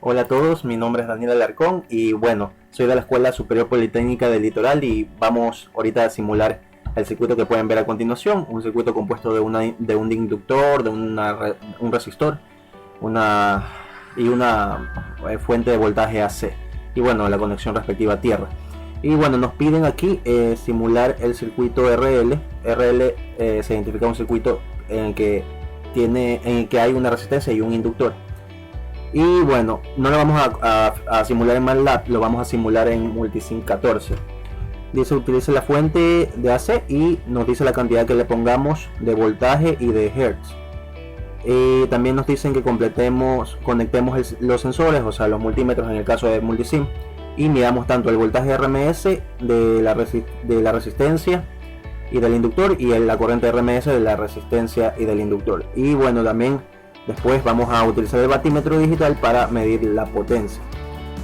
Hola a todos, mi nombre es Daniel Alarcón y bueno, soy de la Escuela Superior Politécnica del Litoral y vamos ahorita a simular el circuito que pueden ver a continuación, un circuito compuesto de un inductor, un resistor y una fuente de voltaje AC y bueno, la conexión respectiva a tierra. Y bueno, nos piden aquí simular el circuito RL. RL se identifica un circuito en el que hay una resistencia y un inductor. Y bueno, no lo vamos a simular en MATLAB, lo vamos a simular en Multisim 14. Dice utilice la fuente de AC y nos dice la cantidad que le pongamos de voltaje y de hertz. También nos dicen que conectemos los sensores, o sea los multímetros en el caso de Multisim, y midamos tanto el voltaje RMS de la resistencia y del inductor y la corriente RMS de la resistencia y del inductor. Y bueno, también después vamos a utilizar el batímetro digital para medir la potencia.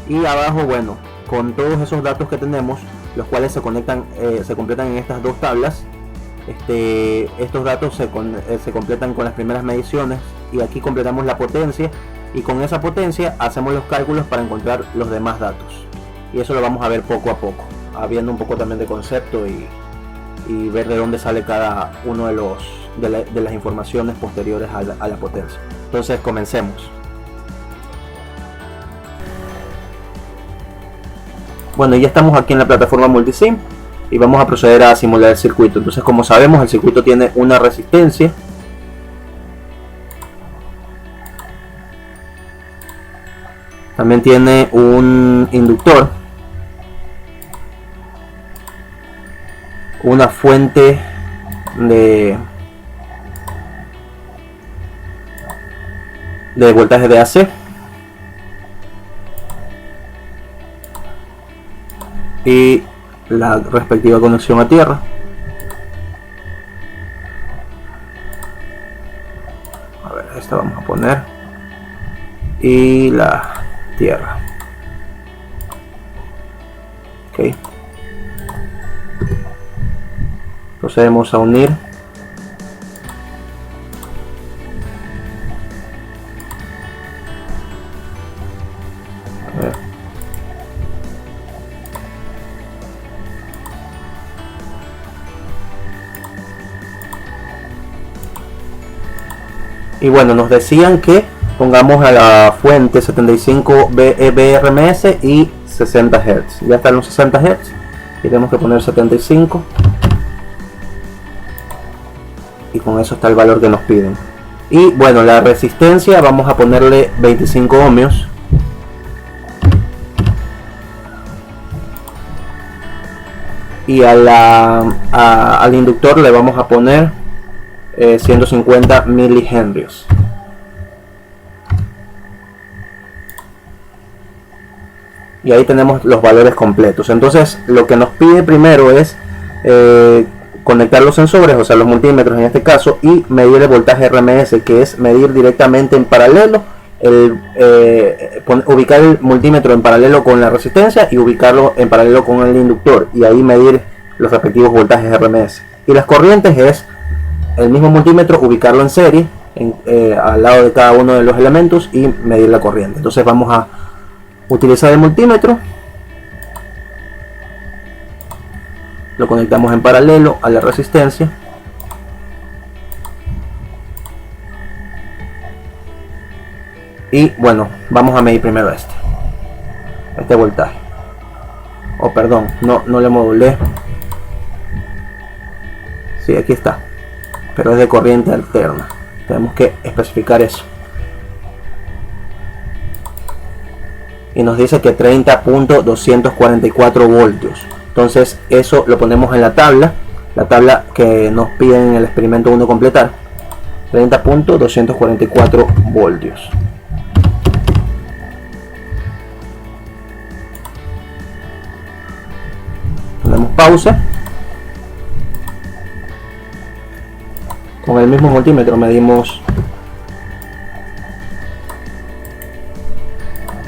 Y abajo, bueno, con todos esos datos que tenemos, los cuales se completan en estas dos tablas. Estos datos se completan con las primeras mediciones y aquí completamos la potencia y con esa potencia hacemos los cálculos para encontrar los demás datos. Y eso lo vamos a ver poco a poco, viendo un poco también de concepto y ver de dónde sale cada uno de las informaciones posteriores a la potencia. Entonces comencemos. Bueno, ya estamos aquí en la plataforma Multisim y vamos a proceder a simular el circuito. Entonces, como sabemos, el circuito tiene una resistencia, también tiene un inductor, una fuente de voltaje de AC y la respectiva conexión a tierra. A ver, esta vamos a poner y la tierra. Ok, procedemos a unir y bueno, nos decían que pongamos a la fuente 75 BRMS y 60 Hz. Ya están los 60 Hz y tenemos que poner 75 y con eso está el valor que nos piden. Y bueno, la resistencia vamos a ponerle 25 ohmios y al inductor le vamos a poner 150 milihenrios. Y ahí tenemos los valores completos. Entonces lo que nos pide primero es conectar los sensores, o sea los multímetros en este caso, y medir el voltaje RMS, que es medir directamente en paralelo, ubicar el multímetro en paralelo con la resistencia y ubicarlo en paralelo con el inductor, y ahí medir los respectivos voltajes RMS. Y las corrientes es el mismo multímetro, ubicarlo en serie al lado de cada uno de los elementos y medir la corriente. Entonces vamos a utilizar el multímetro, lo conectamos en paralelo a la resistencia y bueno, vamos a medir primero este voltaje. Oh, perdón, no le modulé. Sí, aquí está, pero es de corriente alterna. Tenemos que especificar eso. Y nos dice que 30.244 voltios. Entonces eso lo ponemos en la tabla que nos piden en el experimento 1 completar. 30.244 voltios. Ponemos pausa. Con el mismo multímetro medimos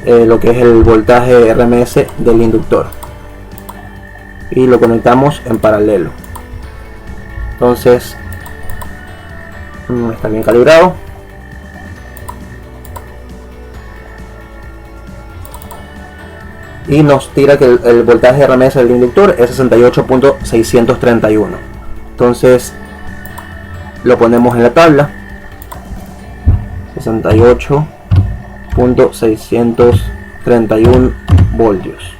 lo que es el voltaje RMS del inductor y lo conectamos en paralelo. Entonces está bien calibrado. y nos tira que el voltaje RMS del inductor es 68.631. Entonces lo ponemos en la tabla, 68.631 voltios.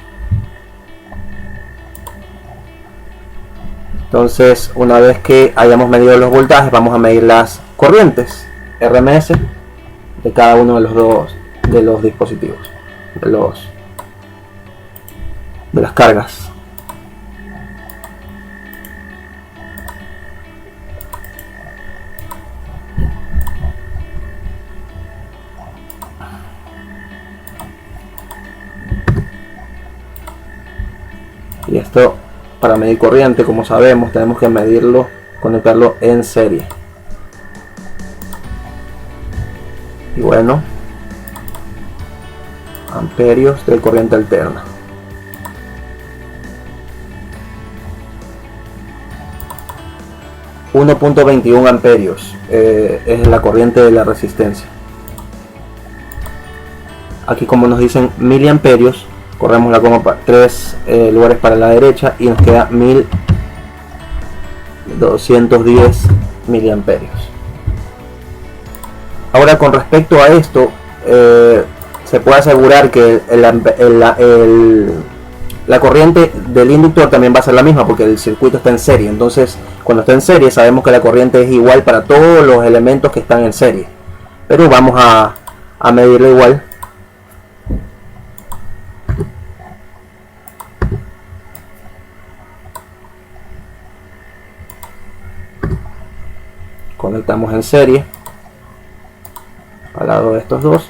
Entonces, una vez que hayamos medido los voltajes, vamos a medir las corrientes RMS de cada uno de los dispositivos, de las cargas. Y esto, para medir corriente, como sabemos, tenemos que medirlo, conectarlo en serie. Y bueno, amperios de corriente alterna. .21 amperios es la corriente de la resistencia. Aquí, como nos dicen miliamperios, corremos la coma 3 lugares para la derecha y nos queda 1210 miliamperios. Ahora, con respecto a esto, se puede asegurar que la corriente del inductor también va a ser la misma, porque el circuito está en serie. Entonces, cuando está en serie, sabemos que la corriente es igual para todos los elementos que están en serie, pero vamos a medirlo igual. Conectamos en serie al lado de estos dos.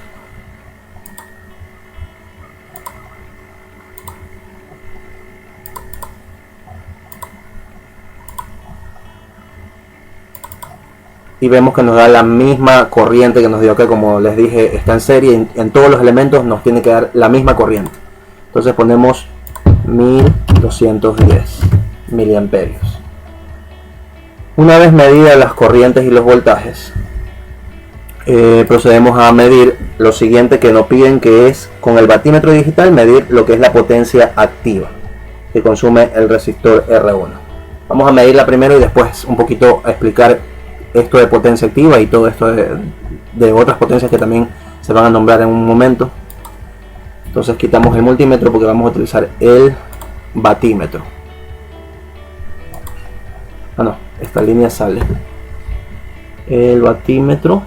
Y vemos que nos da la misma corriente que nos dio acá. Como les dije, está en serie, en todos los elementos nos tiene que dar la misma corriente. Entonces ponemos 1210 miliamperios. Una vez medidas las corrientes y los voltajes, procedemos a medir lo siguiente que nos piden, que es con el batímetro digital medir lo que es la potencia activa que consume el resistor R1. Vamos a medirla primero y después un poquito a explicar esto de potencia activa y todo esto de otras potencias que también se van a nombrar en un momento. Entonces quitamos el multímetro porque vamos a utilizar el batímetro. No, esta línea sale. El batímetro.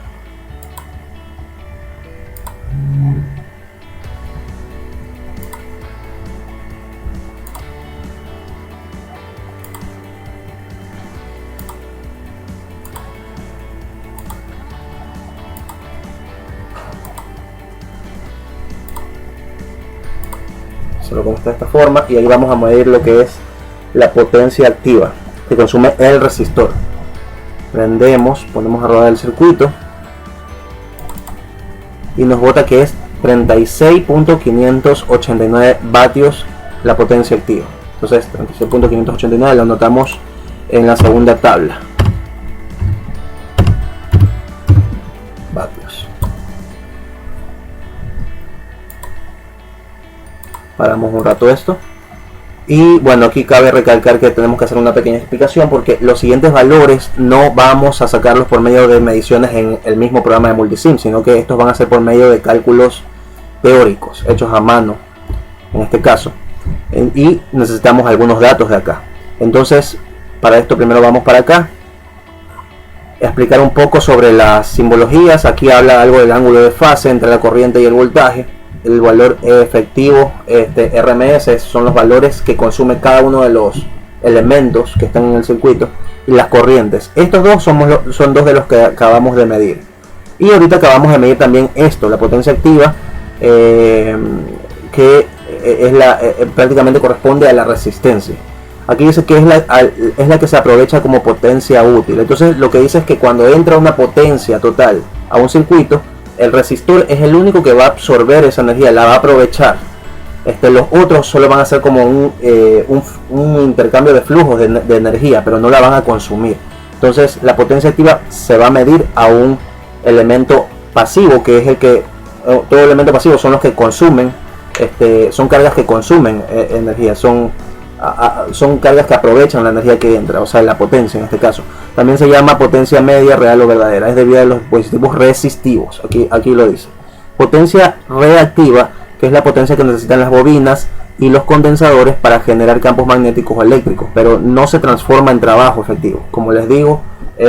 Solo como está de esta forma, y ahí vamos a medir lo que es la potencia activa que consume el resistor. Prendemos, ponemos a rodar el circuito y nos bota que es 36.589 vatios la potencia activa. Entonces 36.589 lo anotamos en la segunda tabla. Vatios. Paramos un rato esto. Y bueno, aquí cabe recalcar que tenemos que hacer una pequeña explicación, porque los siguientes valores no vamos a sacarlos por medio de mediciones en el mismo programa de Multisim, sino que estos van a ser por medio de cálculos teóricos hechos a mano en este caso, y necesitamos algunos datos de acá. Entonces, para esto primero vamos para acá, explicar un poco sobre las simbologías. Aquí habla algo del ángulo de fase entre la corriente y el voltaje. El valor efectivo, RMS, son los valores que consume cada uno de los elementos que están en el circuito, y las corrientes. Estos dos son dos de los que acabamos de medir. Y ahorita acabamos de medir también esto, la potencia activa, que es prácticamente corresponde a la resistencia. Aquí dice que es la que se aprovecha como potencia útil. Entonces lo que dice es que cuando entra una potencia total a un circuito, el resistor es el único que va a absorber esa energía, la va a aprovechar. Los otros solo van a ser como un intercambio de flujos de energía, pero no la van a consumir. Entonces la potencia activa se va a medir a un elemento pasivo, que es el que, todo elemento pasivo son los que consumen son cargas que consumen energía, son cargas que aprovechan la energía que entra, o sea, la potencia en este caso. También se llama potencia media, real o verdadera, es debido a los dispositivos resistivos, aquí lo dice. Potencia reactiva, que es la potencia que necesitan las bobinas y los condensadores para generar campos magnéticos o eléctricos, pero no se transforma en trabajo efectivo. Como les digo,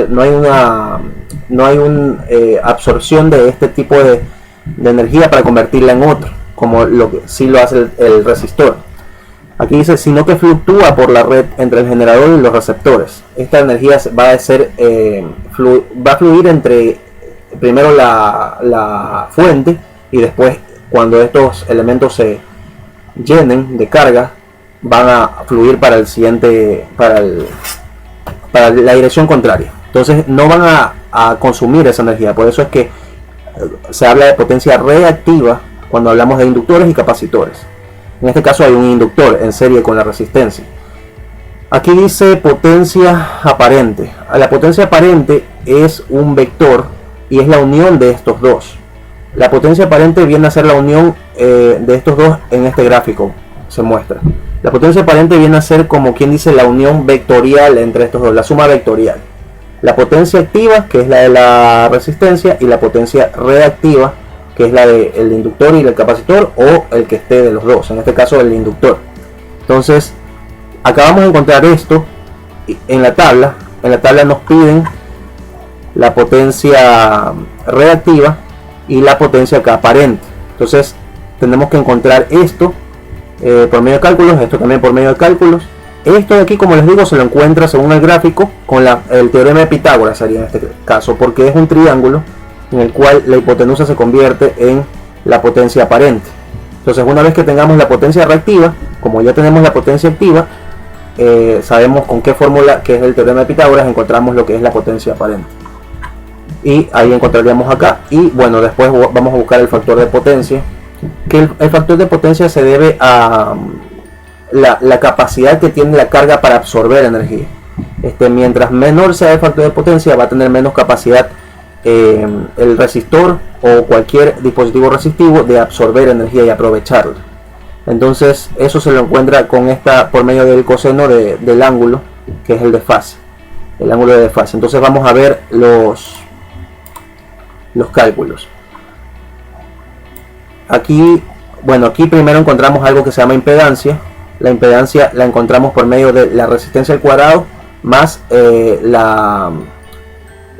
no hay una absorción de este tipo de energía para convertirla en otro, como lo que sí lo hace el resistor. Aquí dice, sino que fluctúa por la red entre el generador y los receptores. Esta energía va a fluir entre primero la fuente, y después, cuando estos elementos se llenen de carga, van a fluir para el siguiente, para la dirección contraria. Entonces no van a consumir esa energía. Por eso es que se habla de potencia reactiva cuando hablamos de inductores y capacitores. En este caso hay un inductor en serie con la resistencia. Aquí dice potencia aparente. La potencia aparente es un vector y es la unión de estos dos. La potencia aparente viene a ser la unión de estos dos. En este gráfico se muestra. La potencia aparente viene a ser, como quien dice, la unión vectorial entre estos dos, la suma vectorial. La potencia activa, que es la de la resistencia, y la potencia reactiva, que es la del inductor y el capacitor, o el que esté de los dos, en este caso el inductor. Entonces, acabamos de encontrar esto en la tabla. En la tabla nos piden la potencia reactiva y la potencia aparente. Entonces, tenemos que encontrar esto por medio de cálculos, esto también por medio de cálculos. Esto de aquí, como les digo, se lo encuentra según el gráfico con el teorema de Pitágoras, sería en este caso, porque es un triángulo en el cual la hipotenusa se convierte en la potencia aparente. Entonces, una vez que tengamos la potencia reactiva, como ya tenemos la potencia activa, sabemos con qué fórmula, que es el teorema de Pitágoras, encontramos lo que es la potencia aparente. Y ahí encontraríamos acá. Y bueno, después vamos a buscar el factor de potencia, que el factor de potencia se debe a la capacidad que tiene la carga para absorber energía. Mientras menor sea el factor de potencia, va a tener menos capacidad el resistor o cualquier dispositivo resistivo de absorber energía y aprovecharla. Entonces eso se lo encuentra por medio del coseno del ángulo, que es el desfase, el ángulo de desfase. Entonces vamos a ver los cálculos. Aquí primero encontramos algo que se llama impedancia. La impedancia la encontramos por medio de la resistencia al cuadrado más la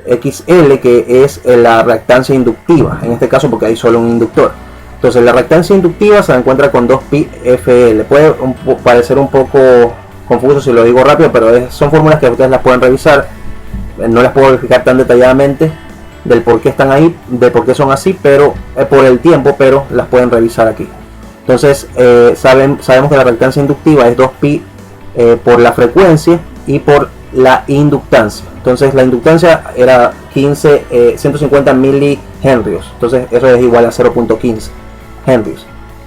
XL, que es la reactancia inductiva, en este caso porque hay solo un inductor. Entonces la reactancia inductiva se encuentra con 2pi FL. Puede parecer un poco confuso si lo digo rápido, pero son fórmulas que ustedes las pueden revisar. No las puedo explicar tan detalladamente del por qué están ahí, de por qué son así, pero por el tiempo, pero las pueden revisar aquí. Entonces sabemos que la reactancia inductiva es 2pi por la frecuencia y por la inductancia. Entonces la inductancia era 150 milihenrios. Entonces eso es igual a 0.15 henrios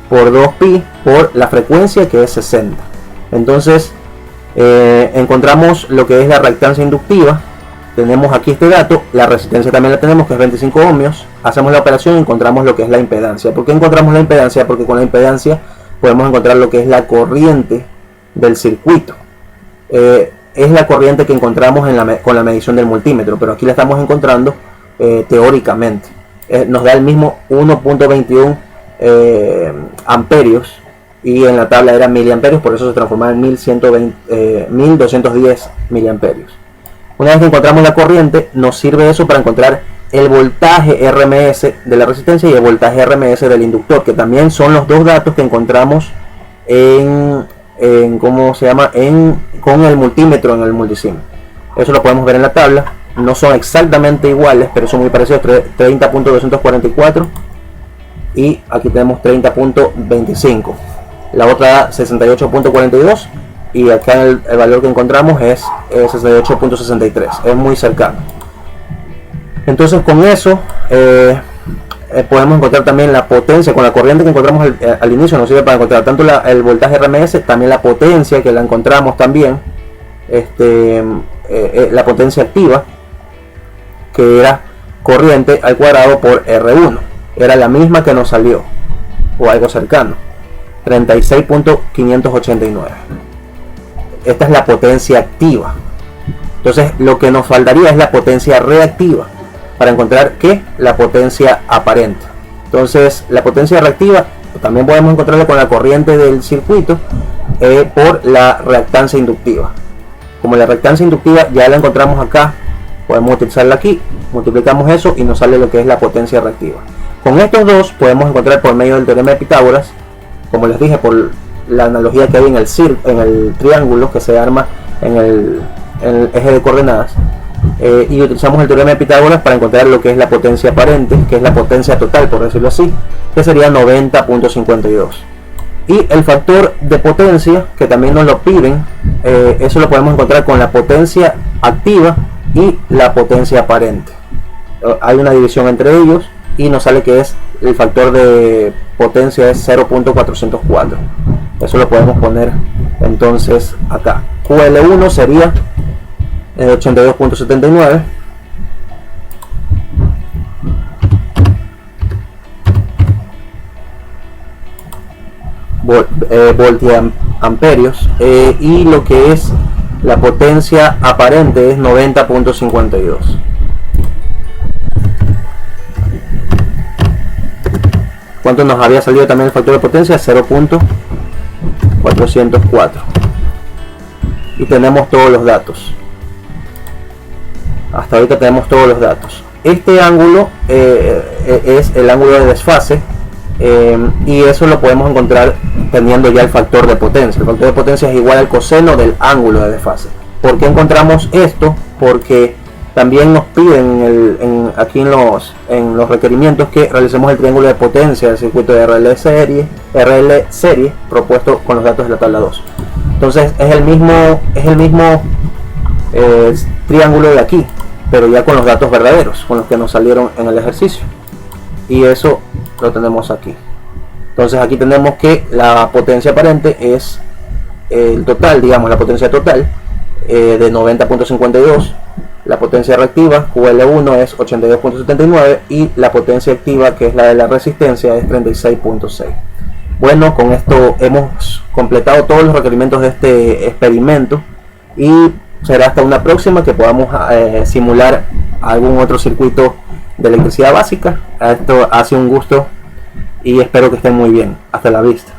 por 2pi por la frecuencia, que es 60. Entonces encontramos lo que es la reactancia inductiva. Tenemos aquí este dato. La resistencia también la tenemos, que es 25 ohmios. Hacemos la operación y encontramos lo que es la impedancia. ¿Por qué encontramos la impedancia? Porque con la impedancia podemos encontrar lo que es la corriente del circuito. Es la corriente que encontramos con la medición del multímetro, pero aquí la estamos encontrando teóricamente. Nos da el mismo 1.21 amperios, y en la tabla era miliamperios, por eso se transforma en 1210 miliamperios. Una vez que encontramos la corriente, nos sirve eso para encontrar el voltaje RMS de la resistencia y el voltaje RMS del inductor, que también son los dos datos que encontramos con el multímetro en el multisim. Eso lo podemos ver en la tabla. No son exactamente iguales, pero son muy parecidos. 30.244 y aquí tenemos 30.25. La otra da 68.42 y acá el valor que encontramos es 68.63. Es muy cercano. Entonces con eso podemos encontrar también la potencia. Con la corriente que encontramos al inicio nos sirve para encontrar tanto el voltaje RMS, también la potencia, que la encontramos también, la potencia activa, que era corriente al cuadrado por R1. Era la misma que nos salió, o algo cercano. 36.589. Esta es la potencia activa. Entonces lo que nos faltaría es la potencia reactiva para encontrar ¿qué? La potencia aparente. Entonces la potencia reactiva también podemos encontrarla con la corriente del circuito por la reactancia inductiva. Como la reactancia inductiva ya la encontramos acá, podemos utilizarla aquí, multiplicamos eso y nos sale lo que es la potencia reactiva. Con estos dos podemos encontrar por medio del teorema de Pitágoras, como les dije, por la analogía que hay en el triángulo que se arma en el eje de coordenadas, y utilizamos el teorema de Pitágoras para encontrar lo que es la potencia aparente, que es la potencia total, por decirlo así, que sería 90.52. Y el factor de potencia, que también nos lo piden, eso lo podemos encontrar con la potencia activa y la potencia aparente. Hay una división entre ellos y nos sale que es el factor de potencia es 0.404. Eso lo podemos poner entonces acá. QL1 sería 82.79. Voltiamperios, y lo que es la potencia aparente es 90.52. ¿Cuánto nos había salido también el factor de potencia? 0.404. Y tenemos todos los datos. Hasta ahorita tenemos todos los datos. Este ángulo es el ángulo de desfase, y eso lo podemos encontrar teniendo ya el factor de potencia. El factor de potencia es igual al coseno del ángulo de desfase. ¿Por qué encontramos esto? Porque también nos piden aquí en los requerimientos que realicemos el triángulo de potencia del circuito de RL serie propuesto con los datos de la tabla 2. Entonces es el mismo triángulo de aquí, pero ya con los datos verdaderos, con los que nos salieron en el ejercicio, y eso lo tenemos aquí. Entonces aquí tenemos que la potencia aparente es el total, digamos la potencia total de 90.52, la potencia reactiva QL1 es 82.79 y la potencia activa, que es la de la resistencia, es 36.6. Bueno, con esto hemos completado todos los requerimientos de este experimento y será hasta una próxima que podamos simular algún otro circuito de electricidad básica. Esto ha sido un gusto y espero que estén muy bien. Hasta la vista.